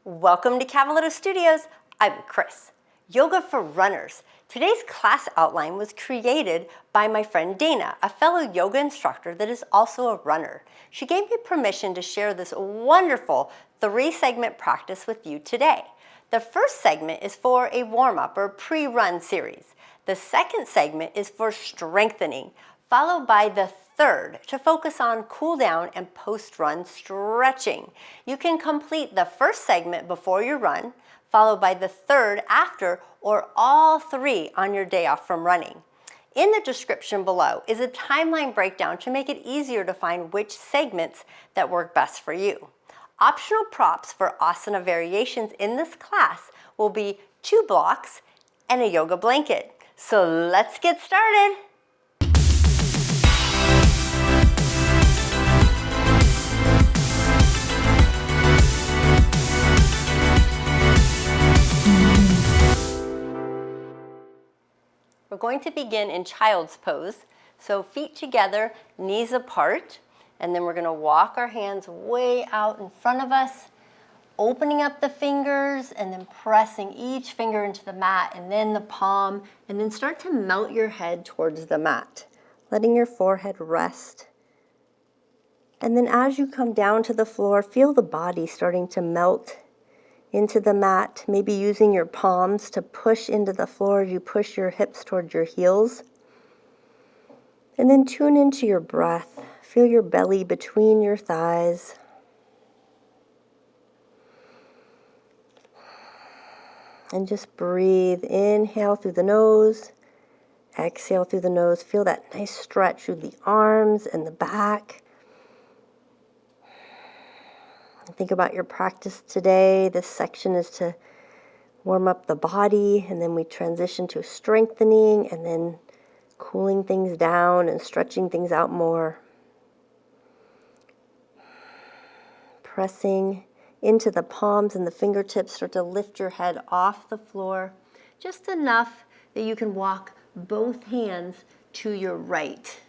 Welcome to Cavaletto Studios. I'm Chris. Yoga for runners. Today's class outline was created by my friend Dana, a fellow yoga instructor that is also a runner. She gave me permission to share this wonderful 3-segment practice with you today. The first segment is for a warm-up or pre-run series. The second segment is for strengthening, followed by the third to focus on cool down and post-run stretching. You can complete the first segment before your run, followed by the third after, or all 3 on your day off from running. In the description below is a timeline breakdown to make it easier to find which segments that work best for you. Optional props for asana variations in this class will be 2 blocks and a yoga blanket. So let's get started. We're going to begin in child's pose. So feet together, knees apart, and then we're going to walk our hands way out in front of us, opening up the fingers and then pressing each finger into the mat and then the palm, and then start to melt your head towards the mat, letting your forehead rest. And then as you come down to the floor, feel the body starting to melt into the mat, maybe using your palms to push into the floor as you push your hips towards your heels. And then tune into your breath. Feel your belly between your thighs. And just breathe. Inhale through the nose. Exhale through the nose. Feel that nice stretch through the arms and the back. Think about your practice today. This section is to warm up the body, and then we transition to strengthening and then cooling things down and stretching things out more. Pressing into the palms and the fingertips, start to lift your head off the floor, just enough that you can walk both hands to your right.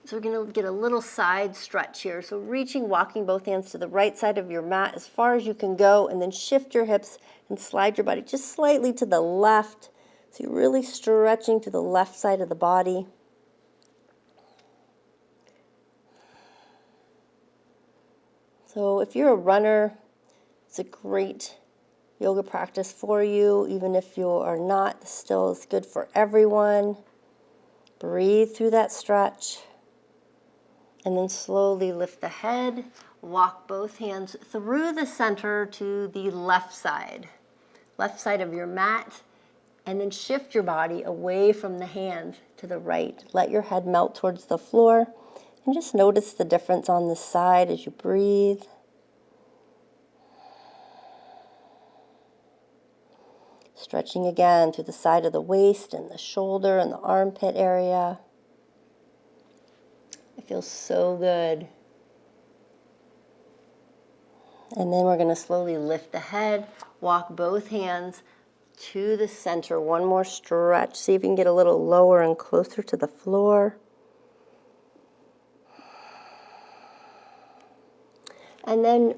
So we're going to get a little side stretch here. So reaching, walking both hands to the right side of your mat as far as you can go, and then shift your hips and slide your body just slightly to the left. So you're really stretching to the left side of the body. So if you're a runner, it's a great yoga practice for you. Even if you are not, still is good for everyone. Breathe through that stretch. And then slowly lift the head, walk both hands through the center to the left side of your mat, and then shift your body away from the hand to the right. Let your head melt towards the floor, and just notice the difference on this side as you breathe. Stretching again through the side of the waist and the shoulder and the armpit area. It feels so good. And then we're going to slowly lift the head, walk both hands to the center. One more stretch. See if you can get a little lower and closer to the floor. And then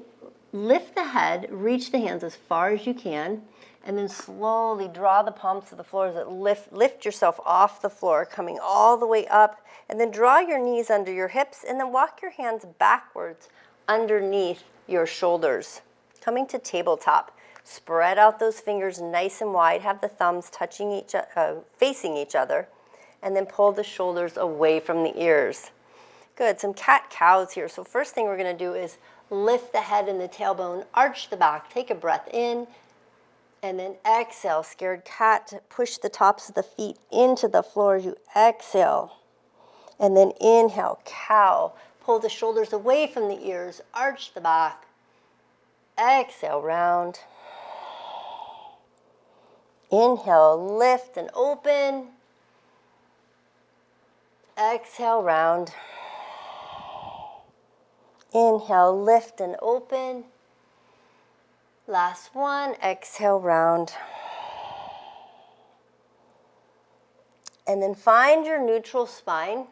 lift the head, reach the hands as far as you can, and then slowly draw the palms to the floor as it lift yourself off the floor, coming all the way up, and then draw your knees under your hips, and then walk your hands backwards underneath your shoulders, coming to tabletop. Spread out those fingers nice and wide, have the thumbs touching facing each other, and then pull the shoulders away from the ears. Good, some cat-cows here. So first thing we're gonna do is lift the head and the tailbone, arch the back, take a breath in, and then exhale, scared cat. Push the tops of the feet into the floor as you exhale. And then inhale, cow. Pull the shoulders away from the ears, arch the back. Exhale, round. Inhale, lift and open. Exhale, round. Inhale, lift and open. Last one, exhale, round. And then find your neutral spine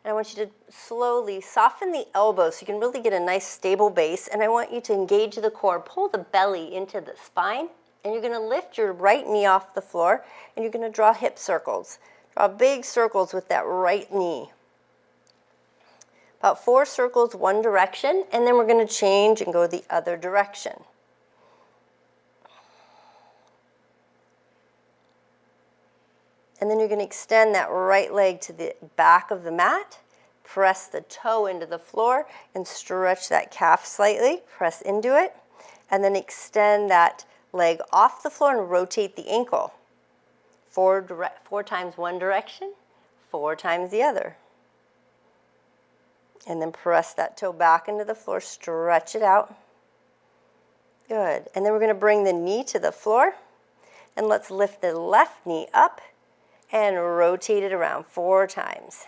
And I want you to slowly soften the elbows so you can really get a nice stable base. And I want you to engage the core, pull the belly into the spine, and you're going to lift your right knee off the floor, and you're going to draw hip circles. Draw big circles with that right knee. About 4 circles one direction, and then we're going to change and go the other direction. And then you're going to extend that right leg to the back of the mat. Press the toe into the floor and stretch that calf slightly. Press into it. And then extend that leg off the floor and rotate the ankle. 4 times one direction, 4 times the other. And then press that toe back into the floor, stretch it out. Good. And then we're going to bring the knee to the floor. And let's lift the left knee up and rotate it around 4 times.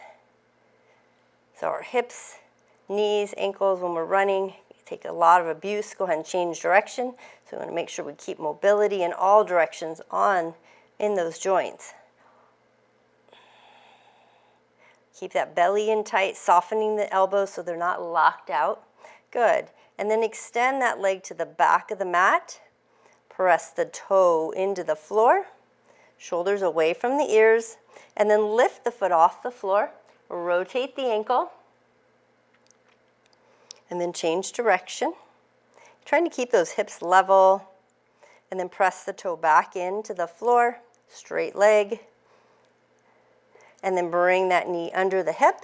So our hips, knees, ankles, when we're running, take a lot of abuse. Go ahead and change direction. So we want to make sure we keep mobility in all directions on in those joints. Keep that belly in tight, softening the elbows so they're not locked out. Good. And then extend that leg to the back of the mat. Press the toe into the floor. Shoulders away from the ears, and then lift the foot off the floor, rotate the ankle, and then change direction. Trying to keep those hips level, and then press the toe back into the floor, straight leg, and then bring that knee under the hip.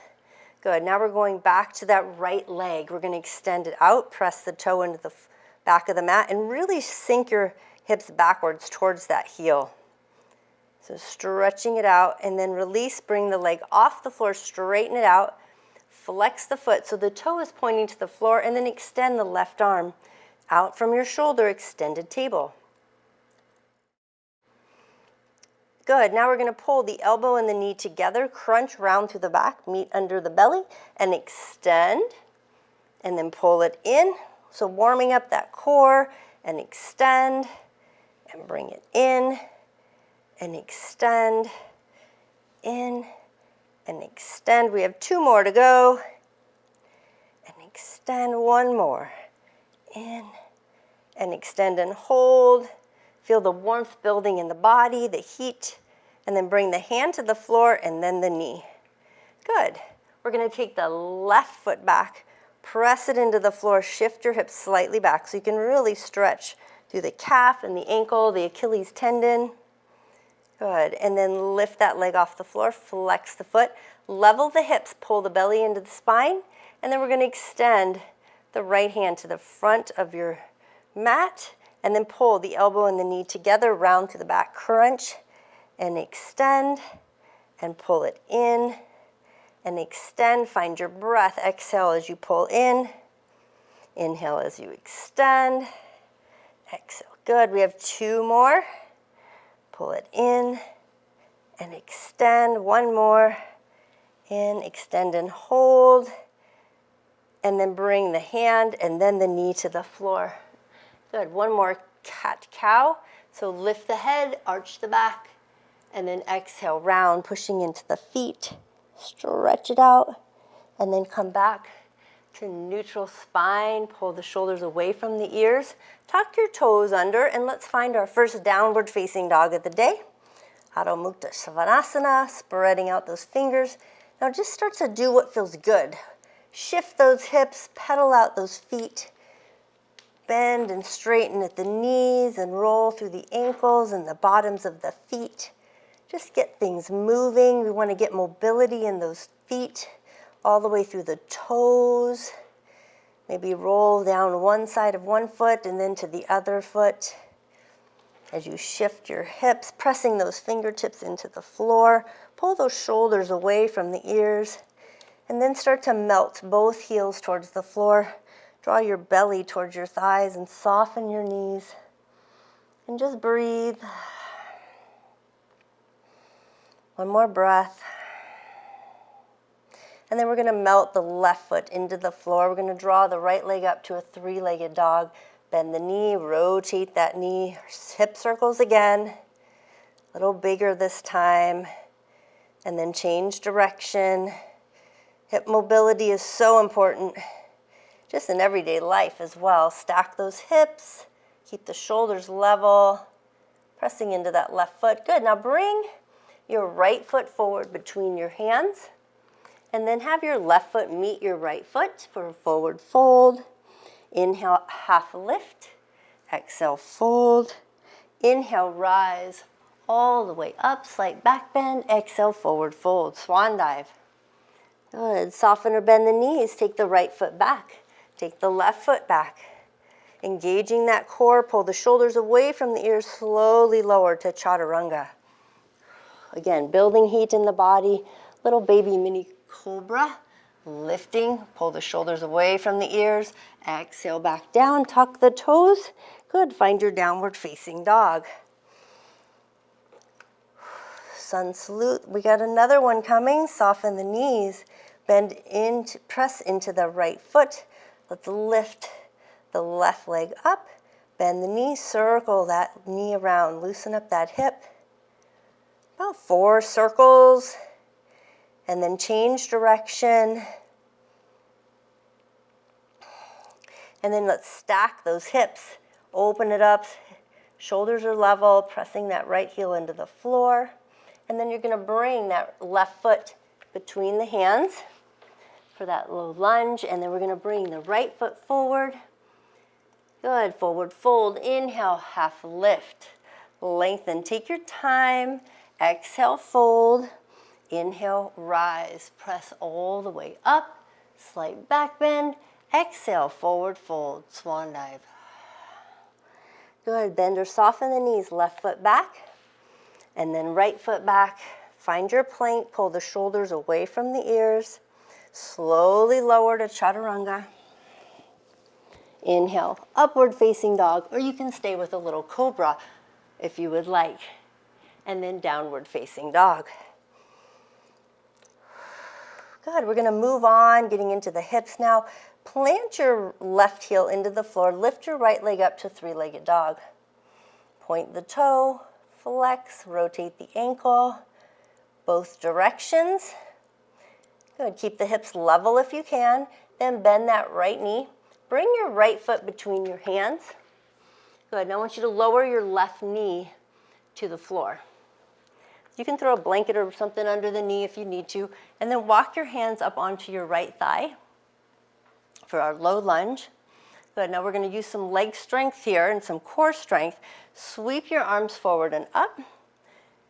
Good, now we're going back to that right leg. We're going to extend it out, press the toe into the back of the mat, and really sink your hips backwards towards that heel. So stretching it out, and then release, bring the leg off the floor, straighten it out, flex the foot so the toe is pointing to the floor, and then extend the left arm out from your shoulder, extended table. Good, now we're going to pull the elbow and the knee together, crunch round through the back, meet under the belly, and extend, and then pull it in. So warming up that core, and extend, and bring it in, and extend, in, and extend. We have 2 more to go. And extend 1 more. In, and extend and hold. Feel the warmth building in the body, the heat, and then bring the hand to the floor and then the knee. Good. We're going to take the left foot back, press it into the floor, shift your hips slightly back so you can really stretch through the calf and the ankle, the Achilles tendon. Good, and then lift that leg off the floor, flex the foot, level the hips, pull the belly into the spine, and then we're going to extend the right hand to the front of your mat, and then pull the elbow and the knee together, round to the back, crunch, and extend, and pull it in, and extend, find your breath, exhale as you pull in, inhale as you extend, exhale, good, we have 2 more. Pull it in and extend. 1 more. In, extend and hold. And then bring the hand and then the knee to the floor. Good. 1 more cat-cow. So lift the head, arch the back, and then exhale, round, pushing into the feet. Stretch it out, and then come back to neutral spine. Pull the shoulders away from the ears. Tuck your toes under, and let's find our first downward facing dog of the day. Adho Mukha Svanasana, spreading out those fingers. Now just start to do what feels good. Shift those hips, pedal out those feet. Bend and straighten at the knees and roll through the ankles and the bottoms of the feet. Just get things moving. We want to get mobility in those feet all the way through the toes. Maybe roll down one side of one foot and then to the other foot. As you shift your hips, pressing those fingertips into the floor, pull those shoulders away from the ears, and then start to melt both heels towards the floor. Draw your belly towards your thighs and soften your knees. And just breathe. 1 more breath. And then we're going to melt the left foot into the floor. We're going to draw the right leg up to a 3-legged dog. Bend the knee, rotate that knee, hip circles again. A little bigger this time. And then change direction. Hip mobility is so important, just in everyday life as well. Stack those hips, keep the shoulders level, pressing into that left foot. Good, now bring your right foot forward between your hands, and then have your left foot meet your right foot for a forward fold. Inhale, half lift. Exhale, fold. Inhale, rise all the way up, slight back bend. Exhale, forward fold, swan dive. Good, soften or bend the knees. Take the right foot back. Take the left foot back. Engaging that core, pull the shoulders away from the ears, slowly lower to chaturanga. Again, building heat in the body, little baby mini cobra. Lifting, pull the shoulders away from the ears. Exhale, back down, tuck the toes. Good, find your downward facing dog. Sun salute, we got another one coming. Soften the knees, bend into, press into the right foot. Let's lift the left leg up, bend the knee, circle that knee around, loosen up that hip. About 4 circles, and then change direction. And then let's stack those hips, open it up, shoulders are level, pressing that right heel into the floor. And then you're gonna bring that left foot between the hands for that low lunge, and then we're gonna bring the right foot forward. Good, forward fold, inhale, half lift. Lengthen, take your time. Exhale, fold. Inhale, rise. Press all the way up. Slight back bend. Exhale, forward fold, swan dive. Good, bend or soften the knees. Left foot back, and then right foot back. Find your plank, pull the shoulders away from the ears. Slowly lower to chaturanga. Inhale, upward facing dog, or you can stay with a little cobra if you would like. And then downward facing dog. Good, we're gonna move on, getting into the hips now. Plant your left heel into the floor, lift your right leg up to three-legged dog. Point the toe, flex, rotate the ankle, both directions. Good, keep the hips level if you can, then bend that right knee. Bring your right foot between your hands. Good, now I want you to lower your left knee to the floor. You can throw a blanket or something under the knee if you need to, and then walk your hands up onto your right thigh for our low lunge. Good, now we're gonna use some leg strength here and some core strength. Sweep your arms forward and up,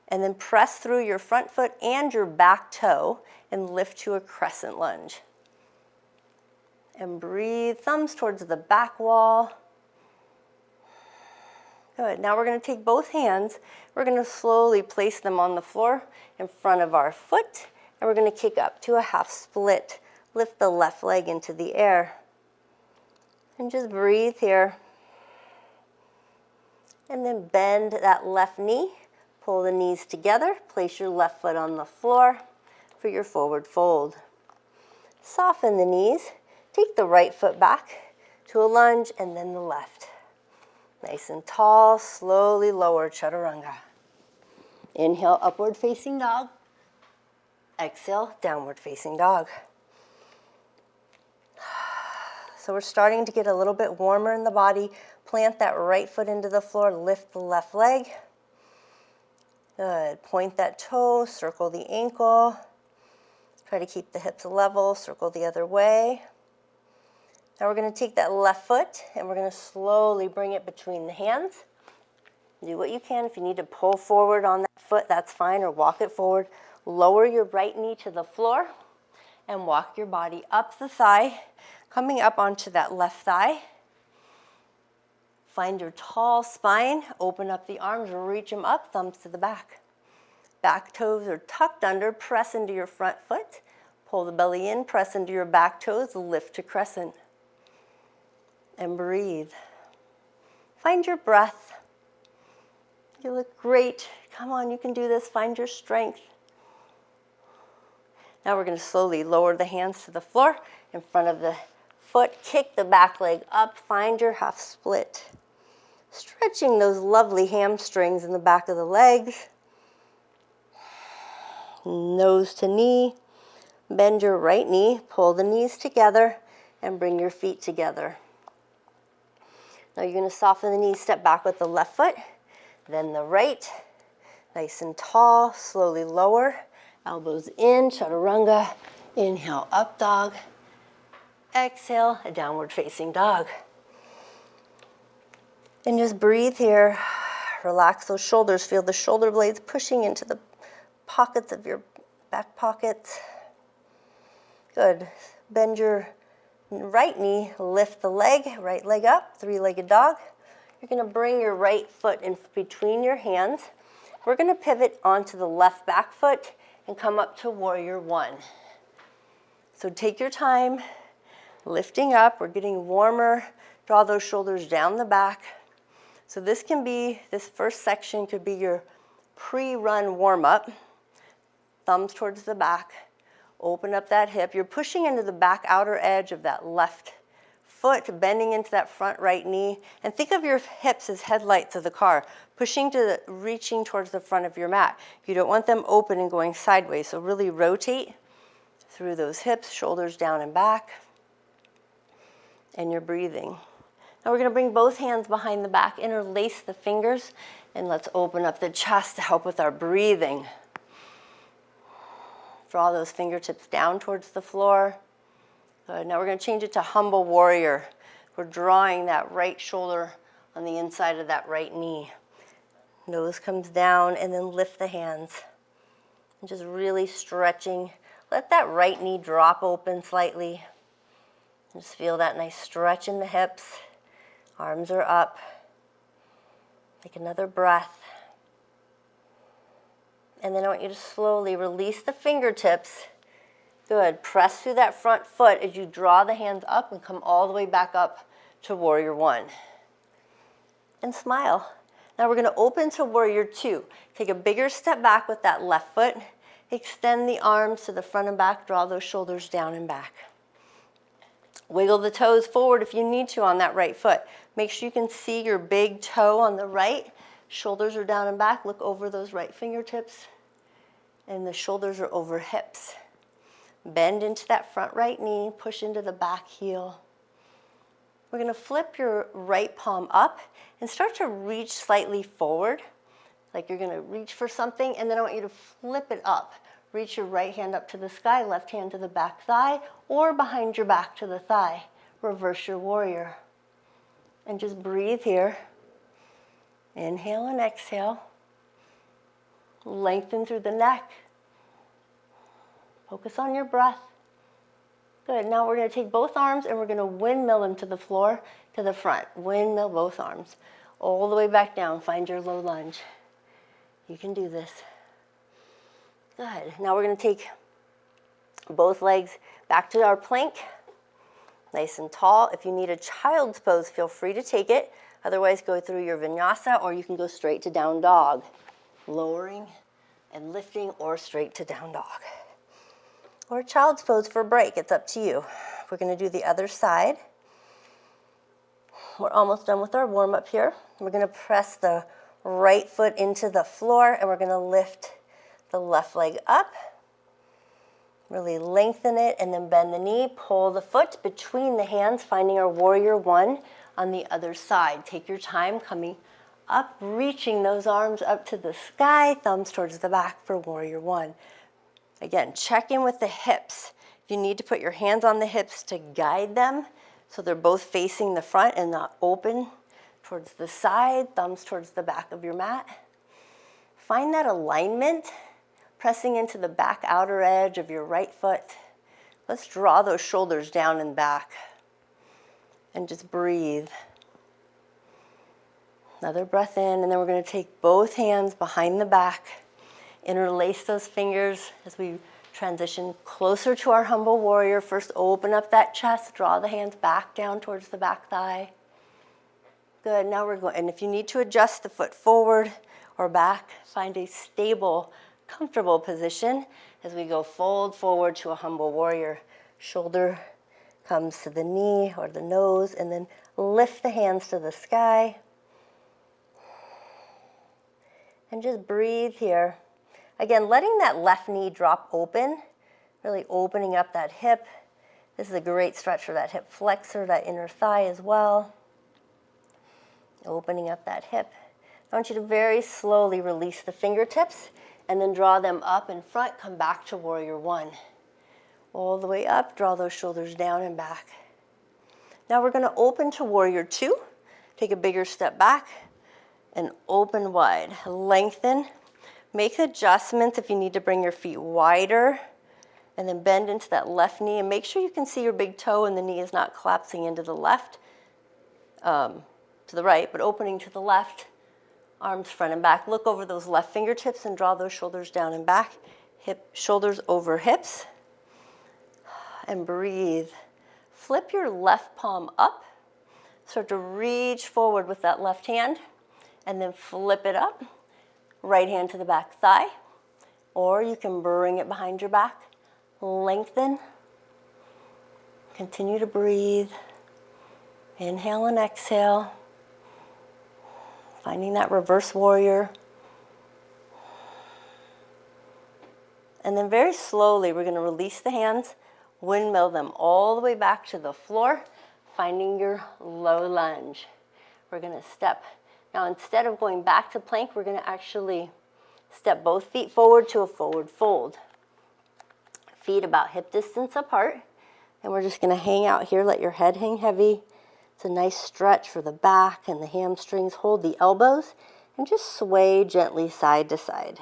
and then press through your front foot and your back toe and lift to a crescent lunge. And breathe, thumbs towards the back wall. Good, now we're gonna take both hands, we're gonna slowly place them on the floor in front of our foot, and we're gonna kick up to a half split. Lift the left leg into the air. And just breathe here. And then bend that left knee, pull the knees together, place your left foot on the floor for your forward fold. Soften the knees. Take the right foot back to a lunge and then the left. Nice and tall, slowly lower chaturanga. Inhale, upward facing dog. Exhale, downward facing dog. So we're starting to get a little bit warmer in the body. Plant that right foot into the floor, lift the left leg. Good, point that toe, circle the ankle. Try to keep the hips level, circle the other way. Now we're gonna take that left foot and we're gonna slowly bring it between the hands. Do what you can. If you need to pull forward on that foot, that's fine, or walk it forward. Lower your right knee to the floor and walk your body up the thigh, coming up onto that left thigh. Find your tall spine, open up the arms, reach them up, thumbs to the back. Back toes are tucked under, press into your front foot. Pull the belly in, press into your back toes, lift to crescent. And breathe. Find your breath. You look great. Come on, you can do this. Find your strength. Now we're going to slowly lower the hands to the floor in front of the foot. Kick the back leg up. Find your half split. Stretching those lovely hamstrings in the back of the legs. Nose to knee. Bend your right knee, pull the knees together, and bring your feet together. Now you're going to soften the knees, step back with the left foot, then the right. Nice and tall, slowly lower. Elbows in, chaturanga. Inhale, up dog. Exhale, a downward facing dog. And just breathe here. Relax those shoulders. Feel the shoulder blades pushing into the pockets of your back pockets. Good. Bend your right knee, lift the leg, right leg up, three-legged dog. You're going to bring your right foot in between your hands. We're going to pivot onto the left back foot and come up to warrior one. So take your time, lifting up. We're getting warmer. Draw those shoulders down the back. So this first section could be your pre-run warm-up. Thumbs towards the back. Open up that hip. You're pushing into the back outer edge of that left foot, bending into that front right knee. And think of your hips as headlights of the car, reaching towards the front of your mat. You don't want them open and going sideways, so really rotate through those hips, shoulders down and back. And you're breathing. Now we're going to bring both hands behind the back, interlace the fingers, and let's open up the chest to help with our breathing. Draw those fingertips down towards the floor. Good. Now we're going to change it to humble warrior. We're drawing that right shoulder on the inside of that right knee. Nose comes down, and then lift the hands. And just really stretching. Let that right knee drop open slightly. Just feel that nice stretch in the hips. Arms are up. Take another breath. And then I want you to slowly release the fingertips. Good. Press through that front foot as you draw the hands up and come all the way back up to warrior one. And smile. Now we're going to open to warrior two. Take a bigger step back with that left foot. Extend the arms to the front and back. Draw those shoulders down and back. Wiggle the toes forward if you need to on that right foot. Make sure you can see your big toe on the right. Shoulders are down and back. Look over those right fingertips. And the shoulders are over hips. Bend into that front right knee. Push into the back heel. We're going to flip your right palm up and start to reach slightly forward. Like you're going to reach for something, and then I want you to flip it up. Reach your right hand up to the sky, left hand to the back thigh, or behind your back to the thigh. Reverse your warrior. And just breathe here. Inhale and exhale. Lengthen through the neck. Focus on your breath. Good. Now we're going to take both arms and we're going to windmill them to the floor, to the front. Windmill both arms. All the way back down. Find your low lunge. You can do this. Good. Now we're going to take both legs back to our plank. Nice and tall. If you need a child's pose, feel free to take it. Otherwise, go through your vinyasa, or you can go straight to down dog. Lowering and lifting, or straight to down dog. Or child's pose for a break. It's up to you. We're going to do the other side. We're almost done with our warm-up here. We're going to press the right foot into the floor, and we're going to lift the left leg up. Really lengthen it, and then bend the knee. Pull the foot between the hands, finding our warrior one on the other side. Take your time coming up, reaching those arms up to the sky, thumbs towards the back for warrior one. Again, check in with the hips. If you need to put your hands on the hips to guide them, so they're both facing the front and not open towards the side, thumbs towards the back of your mat. Find that alignment, pressing into the back outer edge of your right foot. Let's draw those shoulders down and back. And just breathe. Another breath in, and then we're going to take both hands behind the back. Interlace those fingers as we transition closer to our humble warrior. First, open up that chest, draw the hands back down towards the back thigh. Good, now we're going, and if you need to adjust the foot forward or back, find a stable, comfortable position as we go fold forward to a humble warrior. Shoulder comes to the knee or the nose, and then lift the hands to the sky. And just breathe here. Again, letting that left knee drop open Really opening up that hip. This is a great stretch for that hip flexor, that inner thigh as well. Opening up that hip. I want you to very slowly release the fingertips and then draw them up in front. Come back to warrior one. All the way up, draw those shoulders down and back. Now we're going to open to warrior two. Take a bigger step back and open wide. Lengthen. Make adjustments if you need to bring your feet wider. And then bend into that left knee. And make sure you can see your big toe and the knee is not collapsing into the left, to the right, but opening to the left. Arms front and back. Look over those left fingertips and draw those shoulders down and back. Shoulders over hips. And breathe. Flip your left palm up. Start to reach forward with that left hand. And then flip it up. Right hand to the back thigh. Or you can bring it behind your back. Lengthen. Continue to breathe. Inhale and exhale. Finding that reverse warrior. And then very slowly, we're going to release the hands, windmill them all the way back to the floor, finding your low lunge. We're going to step. Now, instead of going back to plank, we're going to actually step both feet forward to a forward fold. Feet about hip distance apart. And we're just going to hang out here, let your head hang heavy. It's a nice stretch for the back and the hamstrings. Hold the elbows and just sway gently side to side.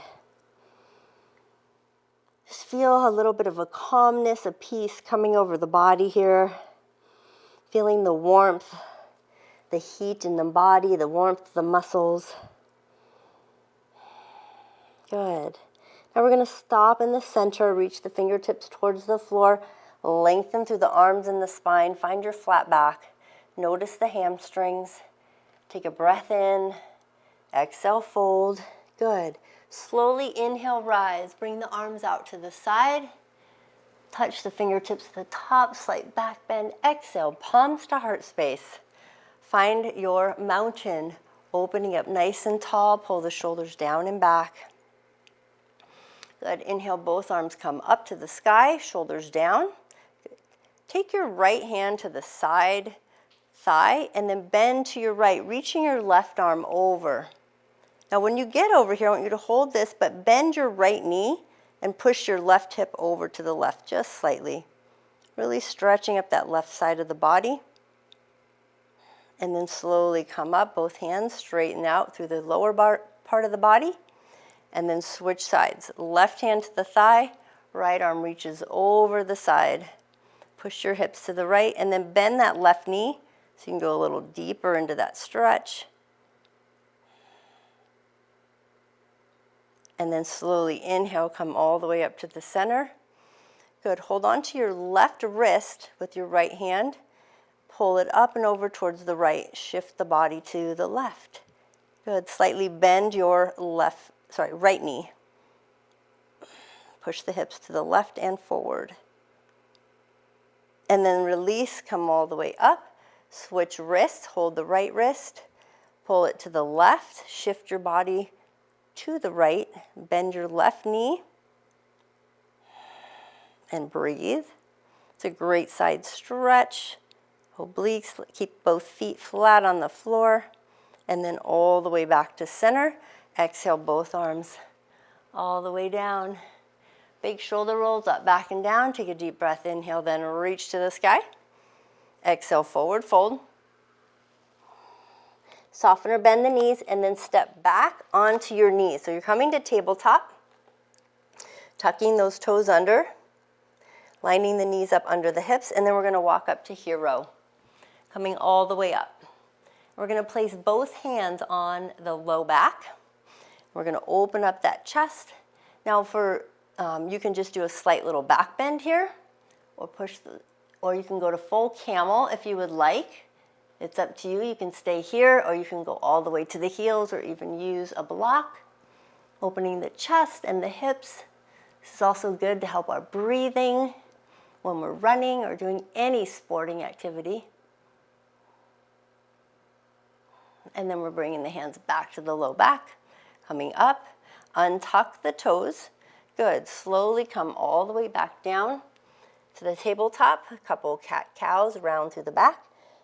Just feel a little bit of a calmness, a peace coming over the body here. Feeling the warmth, the heat in the body, the warmth of the muscles. Good. Now we're going to stop in the center, reach the fingertips towards the floor, lengthen through the arms and the spine, find your flat back. Notice the hamstrings. Take a breath in. Exhale, fold. Good. Slowly inhale, rise. Bring the arms out to the side. Touch the fingertips to the top, slight back bend. Exhale, palms to heart space. Find your mountain, opening up nice and tall. Pull the shoulders down and back. Good. Inhale, both arms come up to the sky, shoulders down. Good. Take your right hand to the side thigh and then bend to your right, reaching your left arm over. Now when you get over here, I want you to hold this, but bend your right knee and push your left hip over to the left just slightly. Really stretching up that left side of the body. And then slowly come up, both hands straighten out through the lower part of the body. And then switch sides. Left hand to the thigh, right arm reaches over the side. Push your hips to the right and then bend that left knee so you can go a little deeper into that stretch. And then slowly inhale, come all the way up to the center. Good. Hold on to your left wrist with your right hand. Pull it up and over towards the right. Shift the body to the left. Good. Slightly bend your right knee. Push the hips to the left and forward. And then release, come all the way up. Switch wrists, hold the right wrist. Pull it to the left. Shift your body to the right. Bend your left knee. And breathe. It's a great side stretch. Obliques, keep both feet flat on the floor. And then all the way back to center. Exhale, both arms all the way down. Big shoulder rolls up, back and down. Take a deep breath, inhale, then reach to the sky. Exhale, forward fold. Soften or bend the knees and then step back onto your knees. So you're coming to tabletop, tucking those toes under, lining the knees up under the hips, and then we're gonna walk up to hero, coming all the way up. We're gonna place both hands on the low back. We're gonna open up that chest. Now you can just do a slight little back bend here, or you can go to full camel if you would like. It's up to you. You can stay here, or you can go all the way to the heels, or even use a block. Opening the chest and the hips. This is also good to help our breathing when we're running or doing any sporting activity. And then we're bringing the hands back to the low back. Coming up, untuck the toes. Good. Slowly come all the way back down to the tabletop. A couple cat-cows round through the back.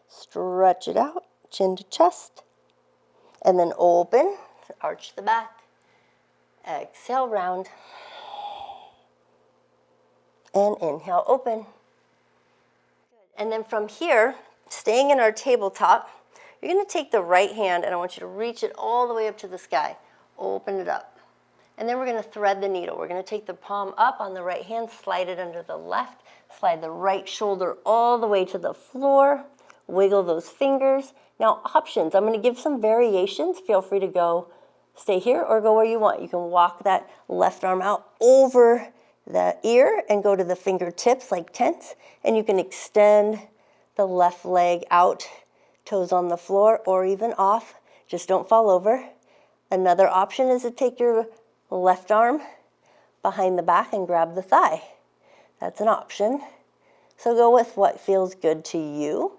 Stretch it out, chin to chest. And then open, arch the back. Exhale, round. And inhale, open. Good. And then from here, staying in our tabletop, you're going to take the right hand and I want you to reach it all the way up to the sky. Open it up. And then we're going to thread the needle. We're going to take the palm up on the right hand, slide it under the left, slide the right shoulder all the way to the floor, wiggle those fingers. Now options, I'm going to give some variations. Feel free to go, stay here or go where you want. You can walk that left arm out over the ear and go to the fingertips like tense, and you can extend the left leg out, toes on the floor or even off. Just don't fall over. Another option is to take your left arm behind the back and grab the thigh. That's an option. So go with what feels good to you.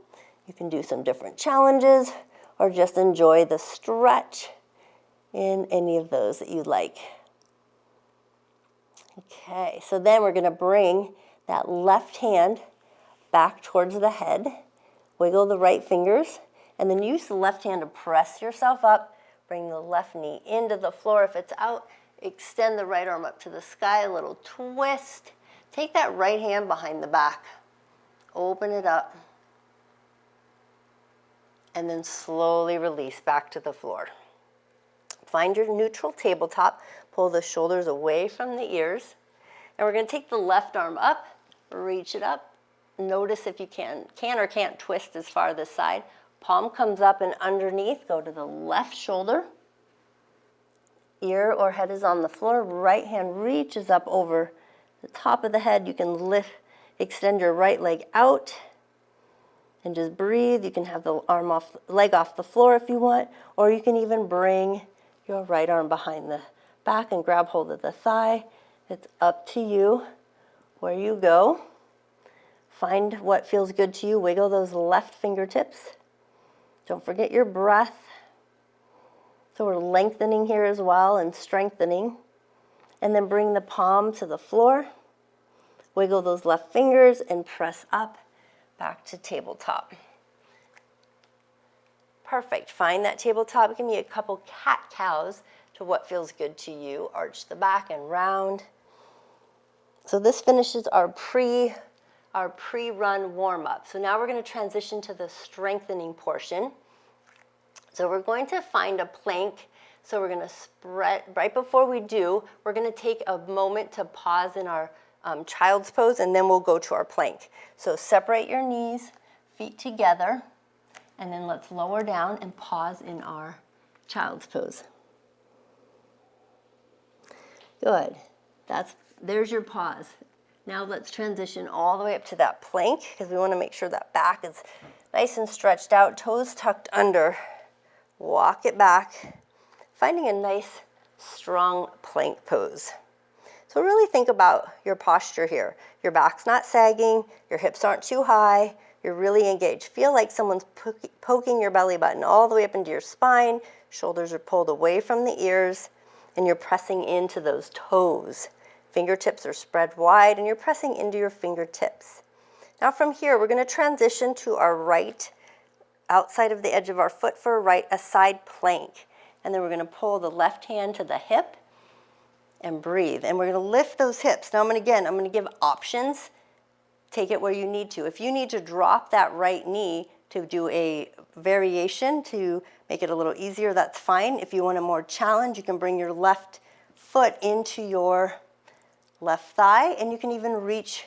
You can do some different challenges or just enjoy the stretch in any of those that you like. Okay, so then we're going to bring that left hand back towards the head. Wiggle the right fingers and then use the left hand to press yourself up. Bring the left knee into the floor. If it's out, extend the right arm up to the sky, a little twist. Take that right hand behind the back. Open it up. And then slowly release back to the floor. Find your neutral tabletop. Pull the shoulders away from the ears. And we're going to take the left arm up, reach it up. Notice if you can or can't twist as far this side. Palm comes up and underneath. Go to the left shoulder. Ear or head is on the floor. Right hand reaches up over the top of the head. You can lift, extend your right leg out and just breathe. You can have the leg off the floor if you want, or you can even bring your right arm behind the back and grab hold of the thigh. It's up to you where you go. Find what feels good to you. Wiggle those left fingertips. Don't forget your breath. So we're lengthening here as well and strengthening. And then bring the palm to the floor. Wiggle those left fingers and press up back to tabletop. Perfect. Find that tabletop. Give me a couple cat-cows to what feels good to you. Arch the back and round. So this finishes our pre-run warm-up. So now we're going to transition to the strengthening portion. So we're going to find a plank. So we're going to spread, right before we do, we're going to take a moment to pause in our child's pose, and then we'll go to our plank. So separate your knees, feet together, and then let's lower down and pause in our child's pose. Good. There's your pause. Now let's transition all the way up to that plank because we want to make sure that back is nice and stretched out, toes tucked under. Walk it back, finding a nice, strong plank pose. So really think about your posture here. Your back's not sagging, your hips aren't too high, you're really engaged. Feel like someone's poking your belly button all the way up into your spine, shoulders are pulled away from the ears, and you're pressing into those toes. Fingertips are spread wide, and you're pressing into your fingertips. Now from here, we're going to transition to our right outside of the edge of our foot for a side plank. And then we're going to pull the left hand to the hip and breathe. And we're going to lift those hips. Now I'm going to give options. Take it where you need to. If you need to drop that right knee to do a variation to make it a little easier, that's fine. If you want a more challenge, you can bring your left foot into your left thigh, and you can even reach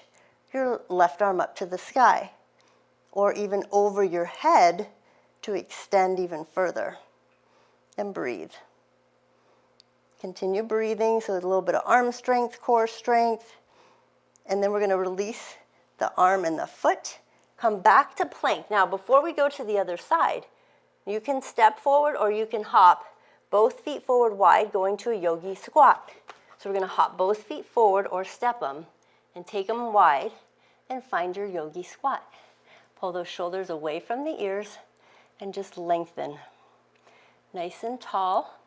your left arm up to the sky, or even over your head to extend even further. And breathe. Continue breathing, so there's a little bit of arm strength, core strength, and then we're going to release the arm and the foot. Come back to plank. Now, before we go to the other side, you can step forward or you can hop both feet forward wide, going to a yogi squat. So we're going to hop both feet forward or step them and take them wide and find your yogi squat. Pull those shoulders away from the ears and just lengthen. Nice and tall.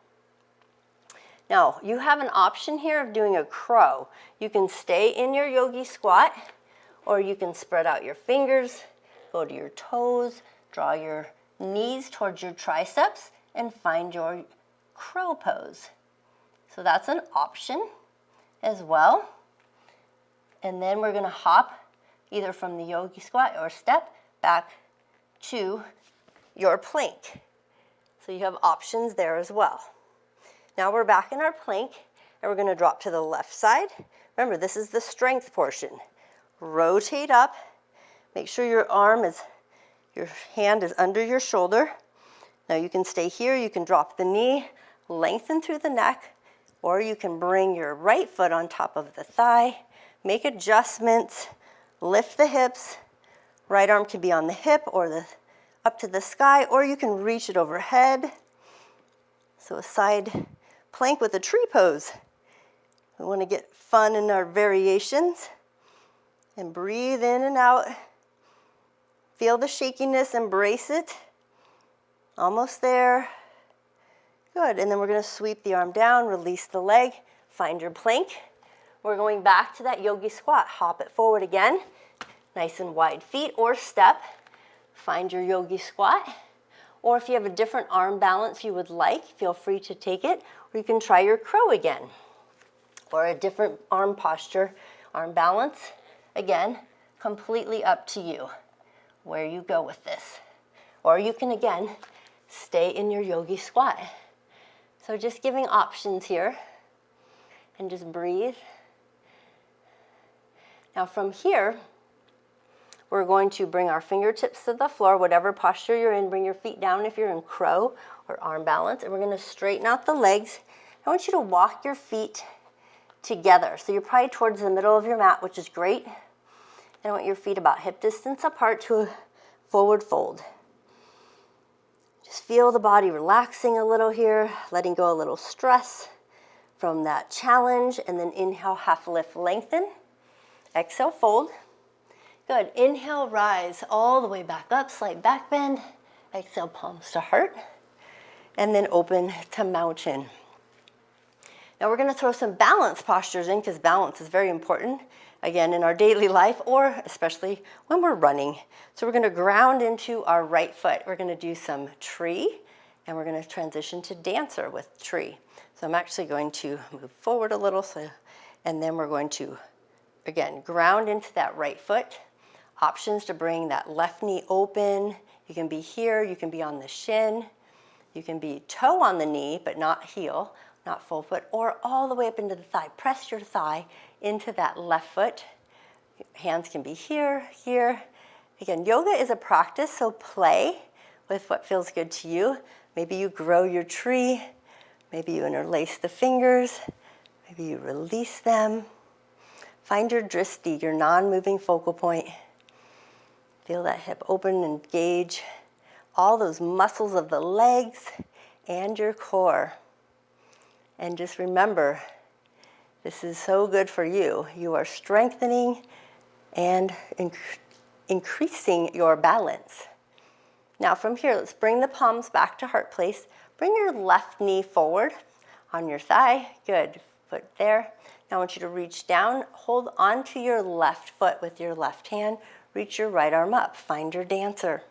Now, you have an option here of doing a crow. You can stay in your yogi squat, or you can spread out your fingers, go to your toes, draw your knees towards your triceps, and find your crow pose. So that's an option as well. And then we're gonna hop either from the yogi squat or step back to your plank. So you have options there as well. Now we're back in our plank and we're gonna drop to the left side. Remember, this is the strength portion. Rotate up, make sure your hand is under your shoulder. Now you can stay here, you can drop the knee, lengthen through the neck, or you can bring your right foot on top of the thigh, make adjustments, lift the hips. Right arm can be on the hip or up to the sky, or you can reach it overhead. So a side plank with a tree pose. We want to get fun in our variations. And breathe in and out. Feel the shakiness, embrace it. Almost there. Good, and then we're gonna sweep the arm down, release the leg, find your plank. We're going back to that yogi squat. Hop it forward again. Nice and wide feet, or step. Find your yogi squat. Or if you have a different arm balance you would like, feel free to take it. Or you can try your crow again. Or a different arm posture, arm balance. Again, completely up to you where you go with this. Or you can, again, stay in your yogi squat. So just giving options here. And just breathe. Now from here, we're going to bring our fingertips to the floor, whatever posture you're in. Bring your feet down if you're in crow or arm balance. And we're going to straighten out the legs. I want you to walk your feet together. So you're probably towards the middle of your mat, which is great. And I want your feet about hip distance apart to a forward fold. Just feel the body relaxing a little here, letting go a little stress from that challenge. And then inhale, half lift, lengthen. Exhale, fold. Good. Inhale, rise all the way back up, slight back bend. Exhale, palms to heart. And then open to mountain. Now we're going to throw some balance postures in because balance is very important, again, in our daily life or especially when we're running. So we're going to ground into our right foot. We're going to do some tree and we're going to transition to dancer with tree. So I'm actually going to move forward a little and then we're going to, again, ground into that right foot. Options to bring that left knee open. You can be here, you can be on the shin. You can be toe on the knee but not heel. Not full foot, or all the way up into the thigh. Press your thigh into that left foot. Hands can be here, here. Again, yoga is a practice, so play with what feels good to you. Maybe you grow your tree. Maybe you interlace the fingers. Maybe you release them. Find your dristi, your non-moving focal point. Feel that hip open and engage all those muscles of the legs and your core. And just remember, this is so good for you. You are strengthening and increasing your balance. Now from here, let's bring the palms back to heart place. Bring your left knee forward on your thigh. Good, foot there. Now I want you to reach down, hold onto your left foot with your left hand. Reach your right arm up, find your dancer.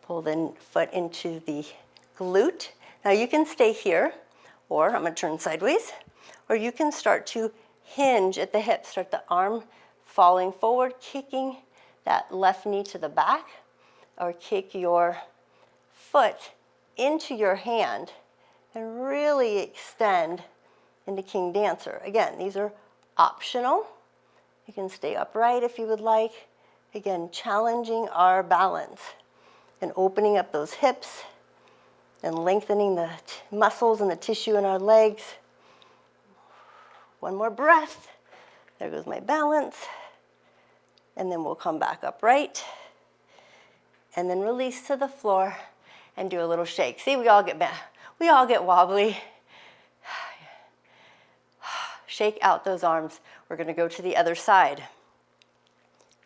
Pull the foot into the glute. Now you can stay here. Or I'm going to turn sideways, or you can start to hinge at the hip. Start the arm falling forward, kicking that left knee to the back, or kick your foot into your hand and really extend into King Dancer. Again, these are optional. You can stay upright if you would like. Again, challenging our balance and opening up those hips and lengthening the muscles and the tissue in our legs. One more breath. There goes my balance. And then we'll come back upright. And then release to the floor and do a little shake. See, we all get wobbly. Shake out those arms. We're going to go to the other side.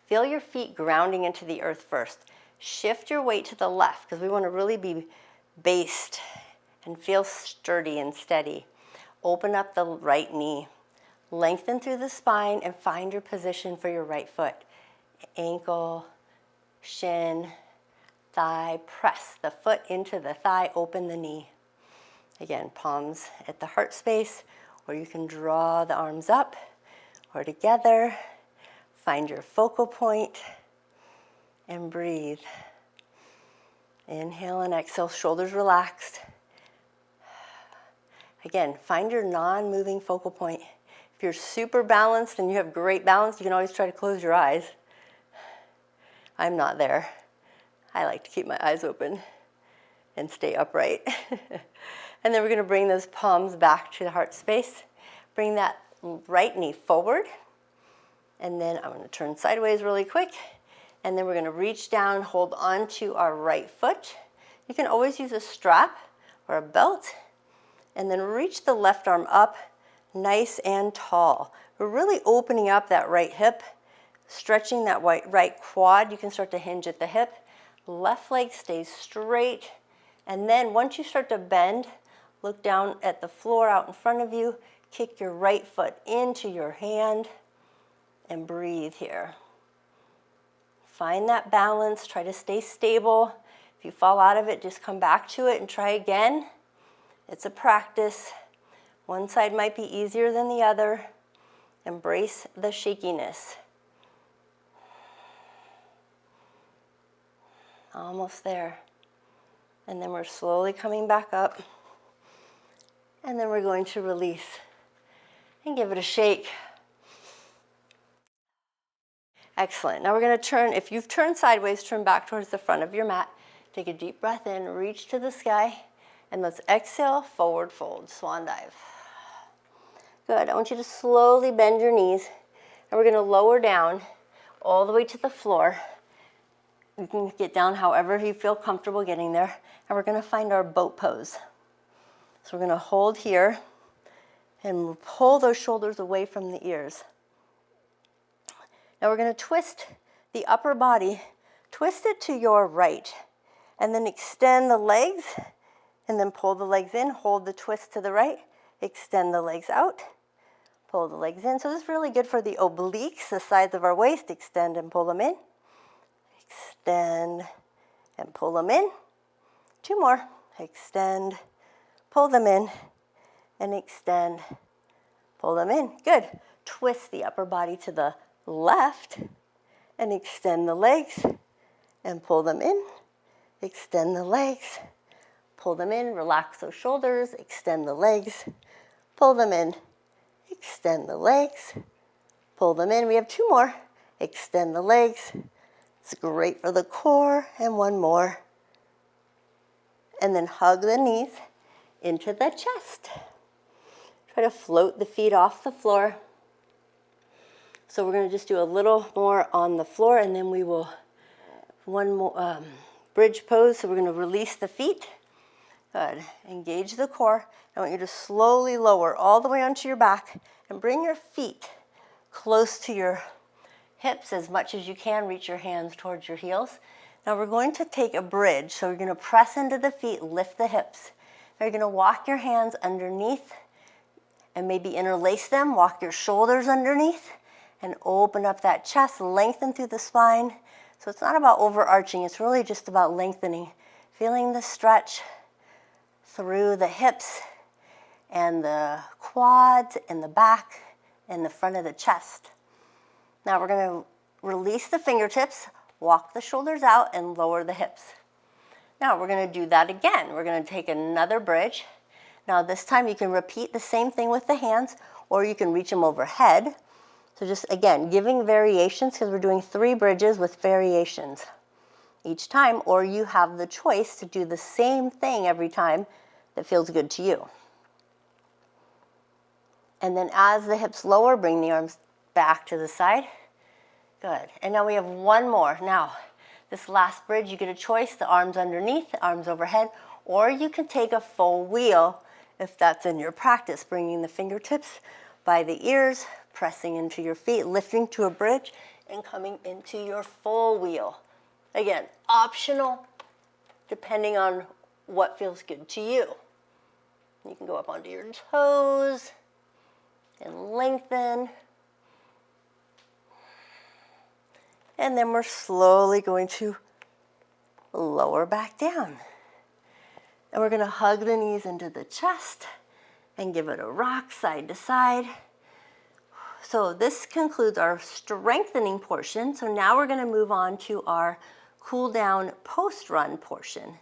Feel your feet grounding into the earth first. Shift your weight to the left because we want to really be based and feel sturdy and steady. Open up the right knee. Lengthen through the spine and find your position for your right foot. Ankle, shin, thigh, press the foot into the thigh, open the knee. Again, palms at the heart space, or you can draw the arms up or together. Find your focal point and breathe. Inhale and exhale, shoulders relaxed. Again, find your non-moving focal point. If you're super balanced and you have great balance, you can always try to close your eyes. I'm not there. I like to keep my eyes open and stay upright. And then we're going to bring those palms back to the heart space. Bring that right knee forward. And then I'm going to turn sideways really quick. And then we're going to reach down, hold onto our right foot. You can always use a strap or a belt. And then reach the left arm up, nice and tall. We're really opening up that right hip, stretching that right quad. You can start to hinge at the hip. Left leg stays straight. And then once you start to bend, look down at the floor out in front of you. Kick your right foot into your hand and breathe here. Find that balance. Try to stay stable. If you fall out of it, just come back to it and try again. It's a practice. One side might be easier than the other. Embrace the shakiness. Almost there. And then we're slowly coming back up. And then we're going to release and give it a shake. Excellent. Now we're going to turn, if you've turned sideways, turn back towards the front of your mat. Take a deep breath in, reach to the sky, and let's exhale, forward fold, swan dive. Good. I want you to slowly bend your knees, and we're going to lower down all the way to the floor. You can get down however you feel comfortable getting there, and we're going to find our boat pose. So we're going to hold here and pull those shoulders away from the ears. Now we're going to twist the upper body, twist it to your right, and then extend the legs, and then pull the legs in, hold the twist to the right, extend the legs out, pull the legs in. So this is really good for the obliques, the sides of our waist. Extend and pull them in. Extend and pull them in. Two more. Extend, pull them in, and extend, pull them in. Good. Twist the upper body to the left and extend the legs and pull them in. Extend the legs, pull them in. Relax those shoulders. Extend the legs, pull them in. Extend the legs, pull them in. We have two more. Extend the legs. It's great for the core. And one more. And then hug the knees into the chest. Try to float the feet off the floor. So we're going to just do a little more on the floor, and then we will, one more bridge pose. So we're going to release the feet. Good. Engage the core. I want you to slowly lower all the way onto your back and bring your feet close to your hips as much as you can. Reach your hands towards your heels. Now we're going to take a bridge. So we're going to press into the feet, lift the hips. Now you're going to walk your hands underneath and maybe interlace them. Walk your shoulders underneath and open up that chest, lengthen through the spine. So it's not about overarching, it's really just about lengthening. Feeling the stretch through the hips and the quads and the back and the front of the chest. Now we're going to release the fingertips, walk the shoulders out, and lower the hips. Now we're going to do that again. We're going to take another bridge. Now this time you can repeat the same thing with the hands, or you can reach them overhead. So just, again, giving variations, because we're doing 3 bridges with variations each time, or you have the choice to do the same thing every time that feels good to you. And then as the hips lower, bring the arms back to the side. Good. And now we have one more. Now, this last bridge, you get a choice, the arms underneath, the arms overhead, or you can take a full wheel if that's in your practice, bringing the fingertips by the ears, pressing into your feet, lifting to a bridge, and coming into your full wheel. Again, optional, depending on what feels good to you. You can go up onto your toes and lengthen. And then we're slowly going to lower back down. And we're going to hug the knees into the chest and give it a rock side to side. So this concludes our strengthening portion. So now we're going to move on to our cool down post-run portion.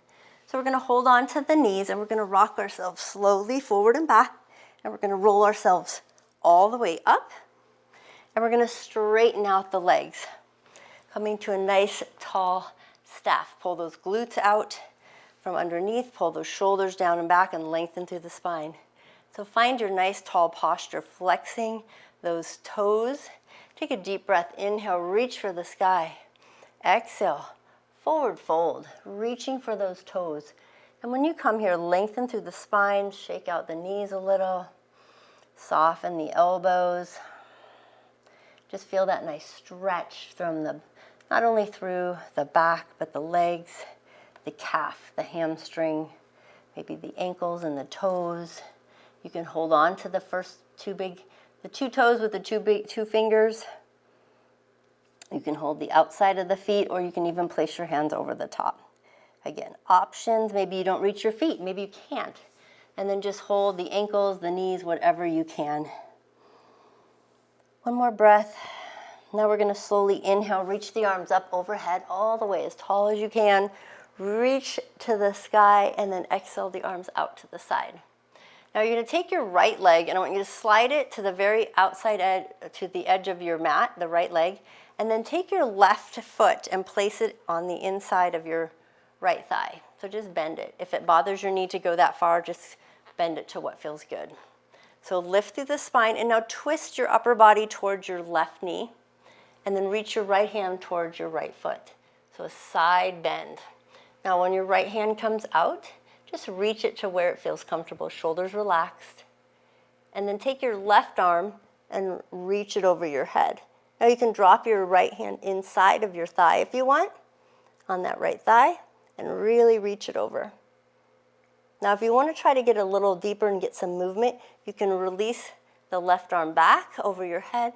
So we're going to hold on to the knees and we're going to rock ourselves slowly forward and back. And we're going to roll ourselves all the way up. And we're going to straighten out the legs, coming to a nice tall staff. Pull those glutes out from underneath, pull those shoulders down and back and lengthen through the spine. So find your nice tall posture, flexing those toes. Take a deep breath, inhale, reach for the sky. Exhale, forward fold, reaching for those toes. And when you come here, lengthen through the spine, shake out the knees a little, soften the elbows. Just feel that nice stretch from the, not only through the back, but the legs, the calf, the hamstring, maybe the ankles and the toes. You can hold on to the first the two toes with the two fingers. You can hold the outside of the feet, or you can even place your hands over the top. Again, options, maybe you don't reach your feet, maybe you can't. And then just hold the ankles, the knees, whatever you can. One more breath. Now we're going to slowly inhale, reach the arms up overhead all the way as tall as you can. Reach to the sky and then exhale the arms out to the side. Now you're going to take your right leg and I want you to slide it to the very outside edge, to the edge of your mat, the right leg, and then take your left foot and place it on the inside of your right thigh. So just bend it. If it bothers your knee to go that far, just bend it to what feels good. So lift through the spine and now twist your upper body towards your left knee and then reach your right hand towards your right foot. So a side bend. Now when your right hand comes out, just reach it to where it feels comfortable, shoulders relaxed. And then take your left arm and reach it over your head. Now you can drop your right hand inside of your thigh if you want, on that right thigh, and really reach it over. Now if you want to try to get a little deeper and get some movement, you can release the left arm back over your head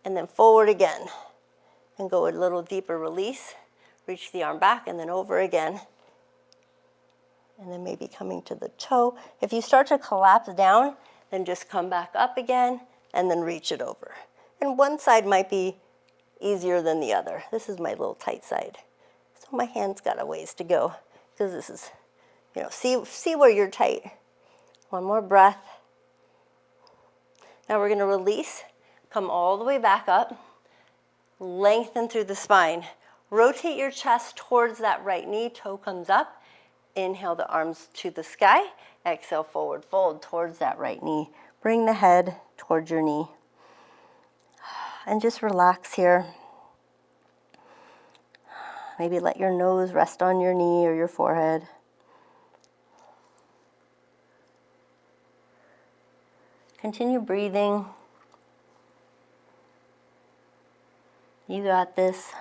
and then forward again. And go a little deeper release, reach the arm back and then over again. And then maybe coming to the toe. If you start to collapse down, then just come back up again and then reach it over. And one side might be easier than the other. This is my little tight side. So my hand's got a ways to go because this is, you know, see where you're tight. One more breath. Now we're going to release, come all the way back up, lengthen through the spine. Rotate your chest towards that right knee, toe comes up. Inhale the arms to the sky. Exhale, forward fold towards that right knee. Bring the head towards your knee. And just relax here. Maybe let your nose rest on your knee or your forehead. Continue breathing. You got this.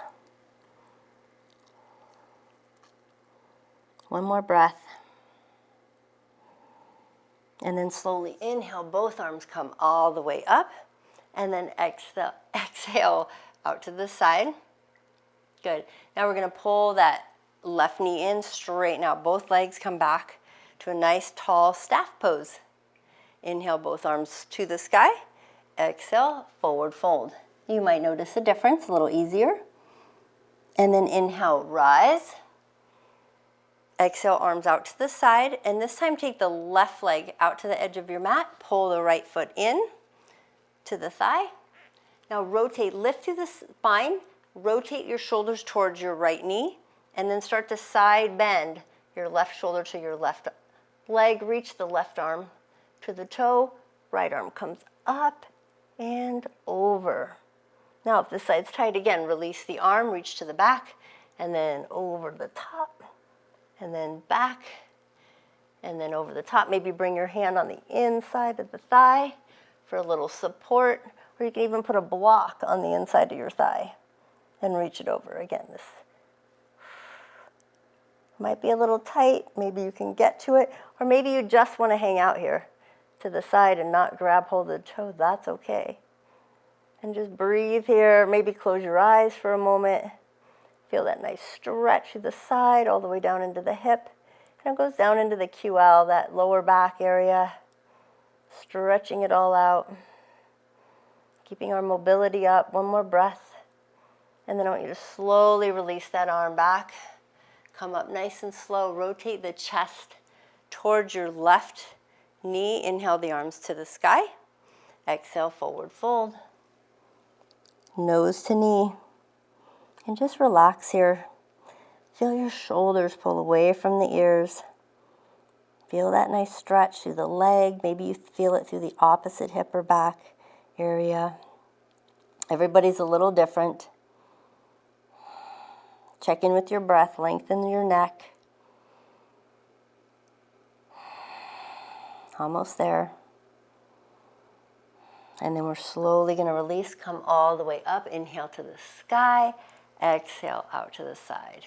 One more breath. And then slowly inhale, both arms come all the way up. And then exhale out to the side. Good. Now we're going to pull that left knee in, straighten out both legs, come back to a nice tall staff pose. Inhale, both arms to the sky. Exhale, forward fold. You might notice a difference, a little easier. And then inhale, rise. Exhale, arms out to the side. And this time take the left leg out to the edge of your mat. Pull the right foot in to the thigh. Now rotate, lift through the spine. Rotate your shoulders towards your right knee. And then start to side bend your left shoulder to your left leg. Reach the left arm to the toe. Right arm comes up and over. Now if the side's tight again, release the arm, reach to the back, and then over the top. And then back, and then over the top. Maybe bring your hand on the inside of the thigh for a little support, or you can even put a block on the inside of your thigh and reach it over. Again, this might be a little tight. Maybe you can get to it, or maybe you just want to hang out here. to the side and not grab hold of the toe, that's okay. And just breathe here. Maybe close your eyes for a moment. Feel that nice stretch to the side all the way down into the hip. And it goes down into the QL, that lower back area. Stretching it all out. Keeping our mobility up. One more breath. And then I want you to slowly release that arm back. Come up nice and slow. Rotate the chest towards your left knee. Inhale the arms to the sky. Exhale, forward fold. Nose to knee. And just relax here. Feel your shoulders pull away from the ears. Feel that nice stretch through the leg. Maybe you feel it through the opposite hip or back area. Everybody's a little different. Check in with your breath. Lengthen your neck. Almost there. And then we're slowly going to release. Come all the way up. Inhale to the sky. Exhale out to the side.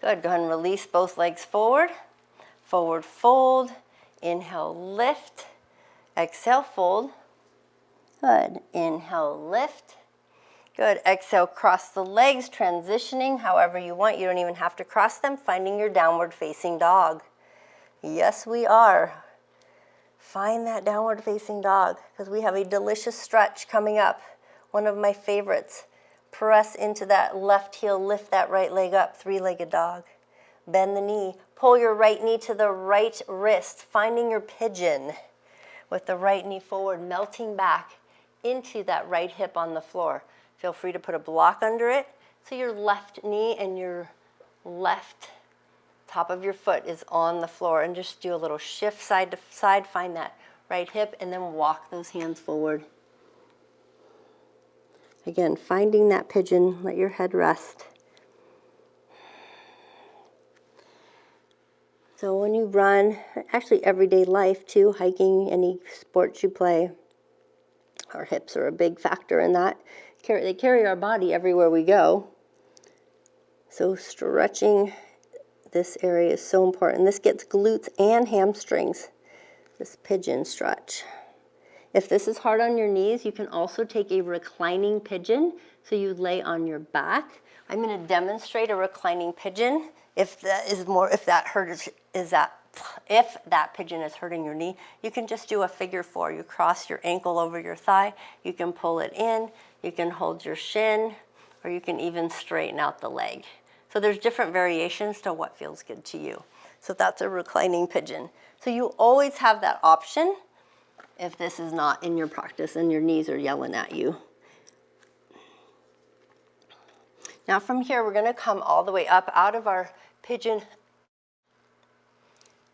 Good. Go ahead and release both legs forward. Forward fold. Inhale, lift. Exhale, fold. Good. Inhale, lift. Good. Exhale, cross the legs, transitioning however you want. You don't even have to cross them. Finding your downward facing dog. Yes, we are. Find that downward facing dog because we have a delicious stretch coming up. One of my favorites. Press into that left heel, lift that right leg up, three-legged dog. Bend the knee. Pull your right knee to the right wrist, finding your pigeon with the right knee forward, melting back into that right hip on the floor. Feel free to put a block under it so your left knee and your left top of your foot is on the floor, and just do a little shift side to side, find that right hip, and then walk those hands forward. Again, finding that pigeon, let your head rest. So when you run, actually everyday life too, hiking, any sports you play, our hips are a big factor in that. They carry our body everywhere we go. So stretching this area is so important. This gets glutes and hamstrings, this pigeon stretch. If this is hard on your knees, you can also take a reclining pigeon. So you lay on your back. I'm going to demonstrate a reclining pigeon. If that pigeon is hurting your knee, you can just do a figure 4. You cross your ankle over your thigh. You can pull it in. You can hold your shin, or you can even straighten out the leg. So there's different variations to what feels good to you. So that's a reclining pigeon. So you always have that option if this is not in your practice and your knees are yelling at you. Now from here, we're going to come all the way up out of our pigeon.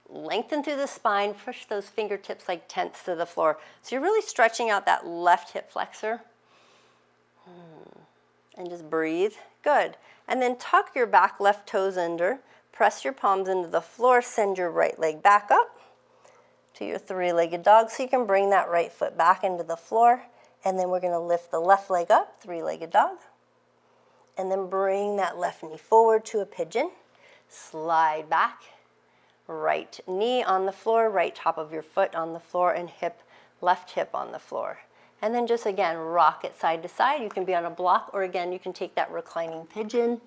Lengthen through the spine, push those fingertips like tents to the floor. So you're really stretching out that left hip flexor. And just breathe. Good. And then tuck your back left toes under. Press your palms into the floor. Send your right leg back up to your three-legged dog, so you can bring that right foot back into the floor, and then we're going to lift the left leg up, three-legged dog, and then bring that left knee forward to a pigeon, slide back, right knee on the floor, right top of your foot on the floor, and left hip on the floor. And then just again, rock it side to side. You can be on a block, or again, you can take that reclining pigeon